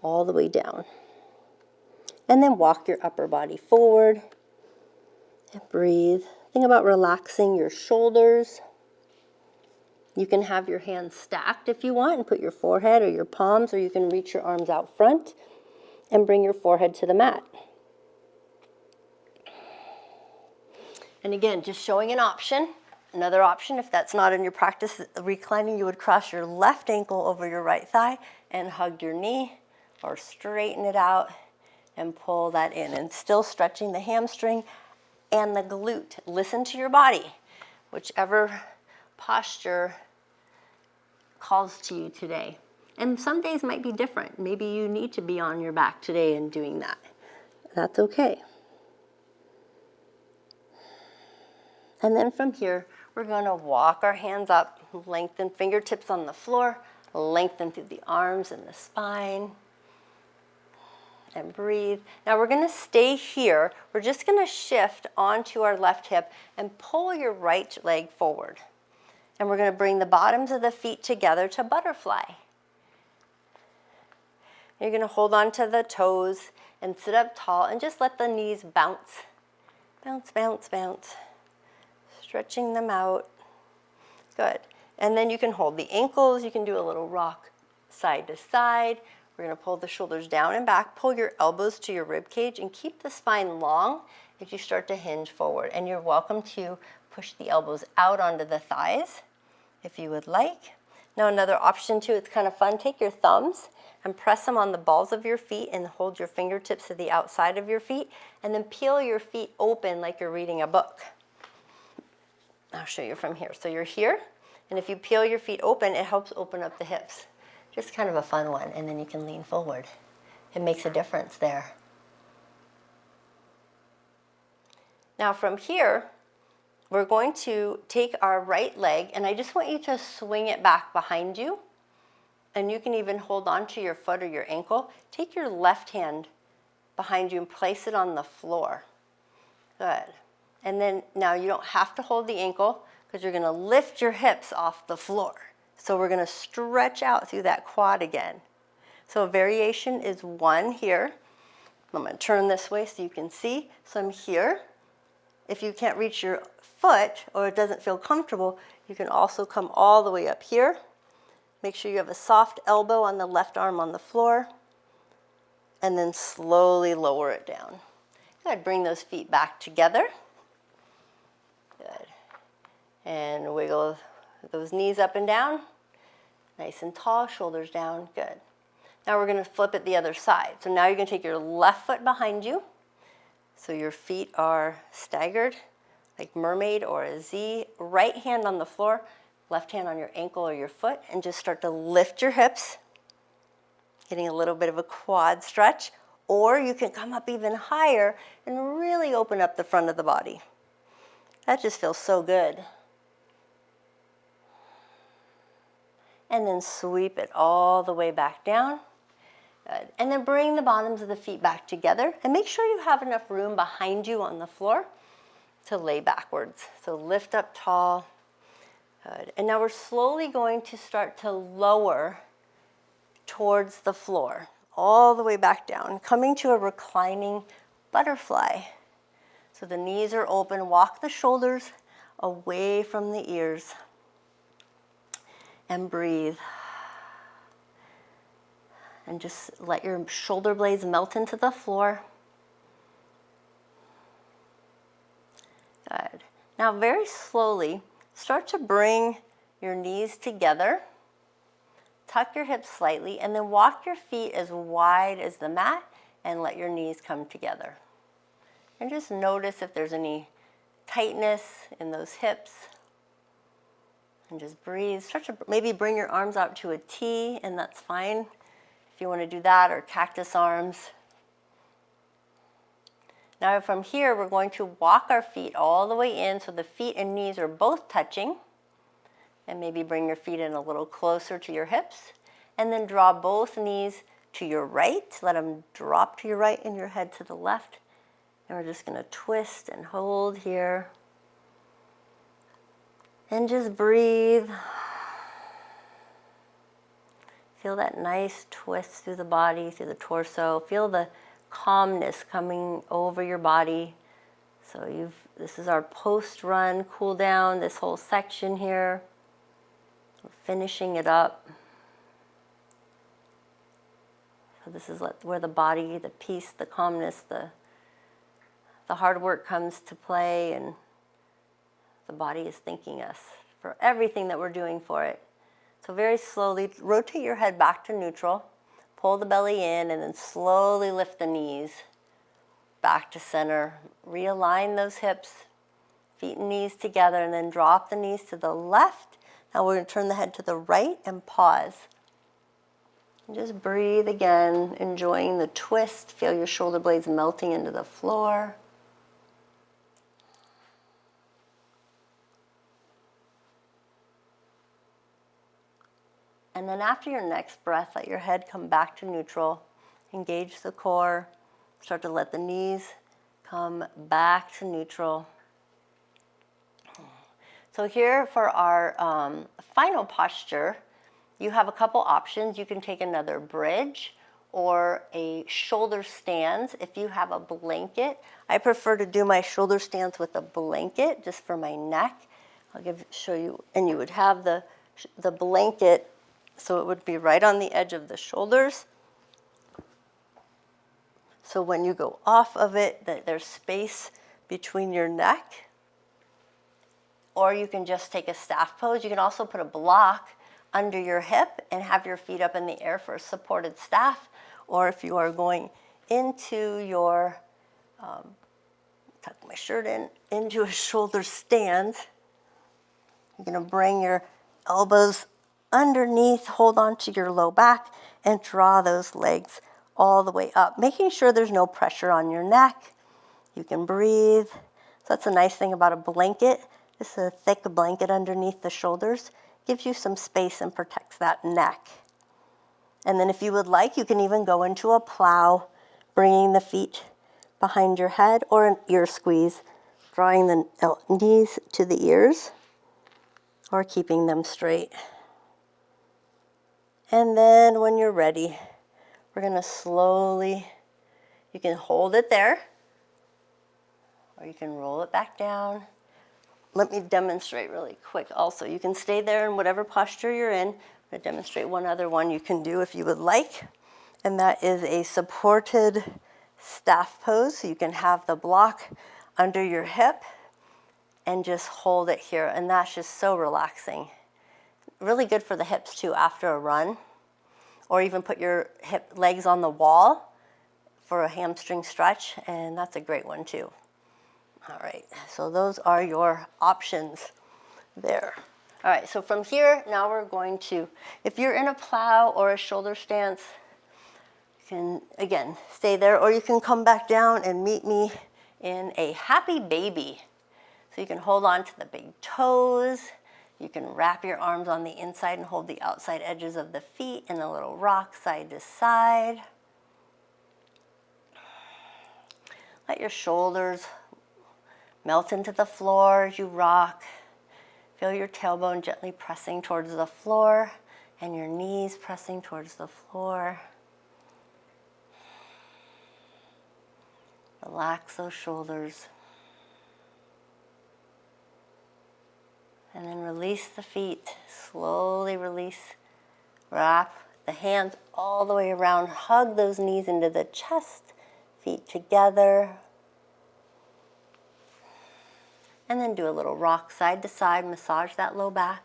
all the way down. And then walk your upper body forward. And breathe. Think about relaxing your shoulders. You can have your hands stacked if you want and put your forehead or your palms, or you can reach your arms out front and bring your forehead to the mat. And again, just showing an option. Another option, if that's not in your practice, reclining, you would cross your left ankle over your right thigh and hug your knee, or straighten it out and pull that in, and still stretching the hamstring and the glute. Listen to your body, whichever posture calls to you today. And some days might be different. Maybe you need to be on your back today and doing that. That's okay. And then from here, we're going to walk our hands up, lengthen fingertips on the floor, lengthen through the arms and the spine. And breathe. Now we're going to stay here. We're just going to shift onto our left hip and pull your right leg forward. And we're going to bring the bottoms of the feet together to butterfly. You're going to hold on to the toes and sit up tall and just let the knees bounce. Bounce, bounce, bounce. Stretching them out. Good. And then you can hold the ankles. You can do a little rock side to side. We're going to pull the shoulders down and back. Pull your elbows to your rib cage and keep the spine long as you start to hinge forward. And you're welcome to push the elbows out onto the thighs if you would like. Now another option too, it's kind of fun. Take your thumbs and press them on the balls of your feet and hold your fingertips to the outside of your feet and then peel your feet open like you're reading a book. I'll show you from here. So you're here, and if you peel your feet open, it helps open up the hips. Just kind of a fun one, and then you can lean forward. It makes a difference there. Now from here, we're going to take our right leg, and I just want you to swing it back behind you, and you can even hold on to your foot or your ankle. Take your left hand behind you and place it on the floor. Good. And then now you don't have to hold the ankle because you're going to lift your hips off the floor. So we're going to stretch out through that quad again. So a variation is 1 here. I'm going to turn this way so you can see. So I'm here. If you can't reach your foot or it doesn't feel comfortable, you can also come all the way up here. Make sure you have a soft elbow on the left arm on the floor. And then slowly lower it down. Good. Bring those feet back together. Good. And wiggle those knees up and down. Nice and tall, shoulders down. Good. Now we're going to flip it the other side. So now you're going to take your left foot behind you. So your feet are staggered, like mermaid or a Z. Right hand on the floor, left hand on your ankle or your foot, and just start to lift your hips, getting a little bit of a quad stretch. Or you can come up even higher and really open up the front of the body. That just feels so good. And then sweep it all the way back down. Good. And then bring the bottoms of the feet back together and make sure you have enough room behind you on the floor to lay backwards. So lift up tall. Good. And now we're slowly going to start to lower towards the floor, all the way back down, coming to a reclining butterfly. So the knees are open, walk the shoulders away from the ears. And breathe. And just let your shoulder blades melt into the floor. Good. Now very slowly, start to bring your knees together. Tuck your hips slightly and then walk your feet as wide as the mat and let your knees come together. And just notice if there's any tightness in those hips. And just breathe. Start to maybe bring your arms out to a T, and that's fine if you want to do that, or cactus arms. Now from here, we're going to walk our feet all the way in so the feet and knees are both touching. And maybe bring your feet in a little closer to your hips. And then draw both knees to your right. Let them drop to your right and your head to the left. And we're just going to twist and hold here. And just breathe. Feel that nice twist through the body, through the torso. Feel the calmness coming over your body. So this is our post-run cool down, this whole section here. We're finishing it up. So this is where the body, the peace, the calmness, the hard work comes to play, and the body is thanking us for everything that we're doing for it. So very slowly, rotate your head back to neutral, pull the belly in, and then slowly lift the knees back to center. Realign those hips, feet and knees together, and then drop the knees to the left. Now we're going to turn the head to the right and pause. And just breathe again, enjoying the twist. Feel your shoulder blades melting into the floor. And then after your next breath, let your head come back to neutral Engage the core. Start to let the knees come back to neutral. So here for our final posture, you have a couple options. You can take another bridge or a shoulder stands. If you have a blanket, I prefer to do my shoulder stands with a blanket just for my neck. I'll show you, and you would have the blanket, so it would be right on the edge of the shoulders. So when you go off of it, there's space between your neck. Or you can just take a staff pose. You can also put a block under your hip and have your feet up in the air for a supported staff. Or if you are going into your, tuck my shirt in, into a shoulder stand, you're gonna bring your elbows underneath, hold on to your low back, and draw those legs all the way up, making sure there's no pressure on your neck. You can breathe. So that's a nice thing about a blanket. Just a thick blanket underneath the shoulders gives you some space and protects that neck. And then if you would like, you can even go into a plow, bringing the feet behind your head, or an ear squeeze, drawing the knees to the ears or keeping them straight. And then when you're ready, we're going to slowly, you can hold it there, or you can roll it back down. Let me demonstrate really quick also. You can stay there in whatever posture you're in. I'm going to demonstrate one other one you can do if you would like. And that is a supported staff pose. So you can have the block under your hip and just hold it here. And that's just so relaxing. Really good for the hips too after a run. Or even put your legs on the wall for a hamstring stretch. And that's a great one too. All right, so those are your options there. All right, so from here, now we're going to, if you're in a plow or a shoulder stance, you can, again, stay there, or you can come back down and meet me in a happy baby. So you can hold on to the big toes. You can wrap your arms on the inside and hold the outside edges of the feet in a little rock side to side. Let your shoulders melt into the floor as you rock. Feel your tailbone gently pressing towards the floor and your knees pressing towards the floor. Relax those shoulders. And then release the feet. Slowly release. Wrap the hands all the way around. Hug those knees into the chest. Feet together. And then do a little rock side to side, massage that low back.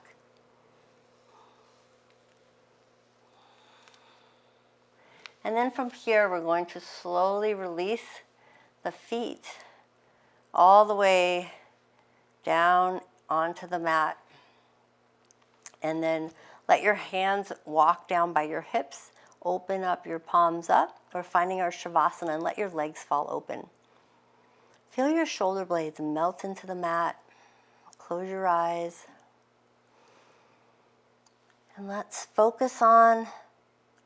And then from here, we're going to slowly release the feet all the way down onto the mat. And then let your hands walk down by your hips. Open up your palms up. We're finding our Shavasana, and let your legs fall open. Feel your shoulder blades melt into the mat. Close your eyes. And let's focus on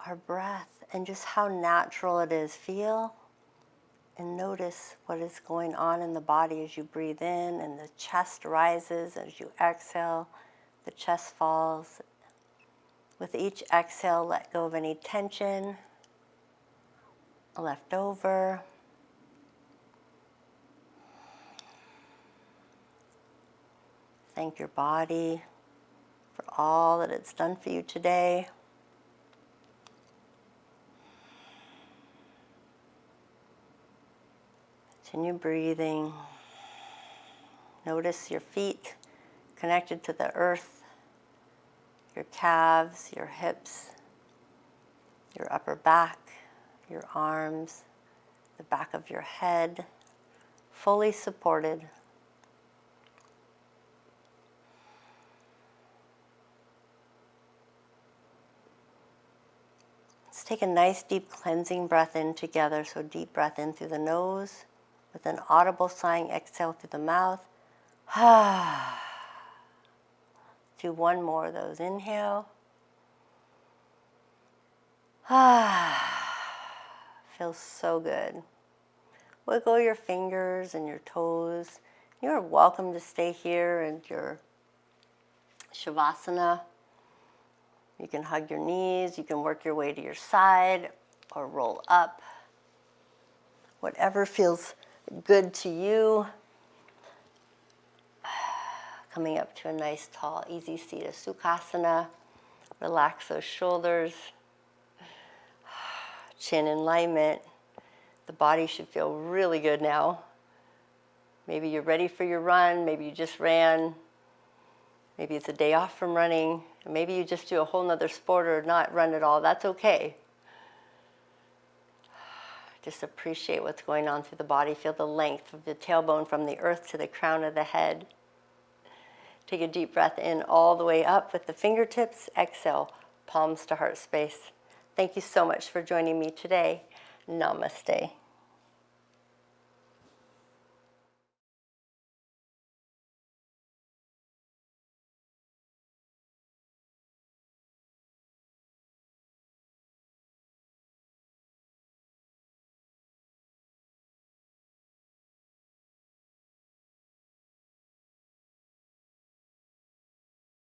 our breath and just how natural it is. Feel and notice what is going on in the body as you breathe in and the chest rises. As you exhale, the chest falls. With each exhale, let go of any tension left over. Thank your body for all that it's done for you today. Continue breathing. Notice your feet connected to the earth, your calves, your hips, your upper back, your arms, the back of your head, fully supported. Let's take a nice deep cleansing breath in together. So deep breath in through the nose with an audible sighing exhale through the mouth. Do one more of those. Inhale. Feels so good. Wiggle your fingers and your toes. You're welcome to stay here in your Shavasana. You can hug your knees, you can work your way to your side or roll up. Whatever feels good to you. Coming up to a nice, tall, easy seat of Sukhasana. Relax those shoulders. Chin in alignment. The body should feel really good now. Maybe you're ready for your run. Maybe you just ran. Maybe it's a day off from running. Maybe you just do a whole nother sport or not run at all. That's okay. Just appreciate what's going on through the body. Feel the length of the tailbone from the earth to the crown of the head. Take a deep breath in all the way up with the fingertips. Exhale, palms to heart space. Thank you so much for joining me today. Namaste.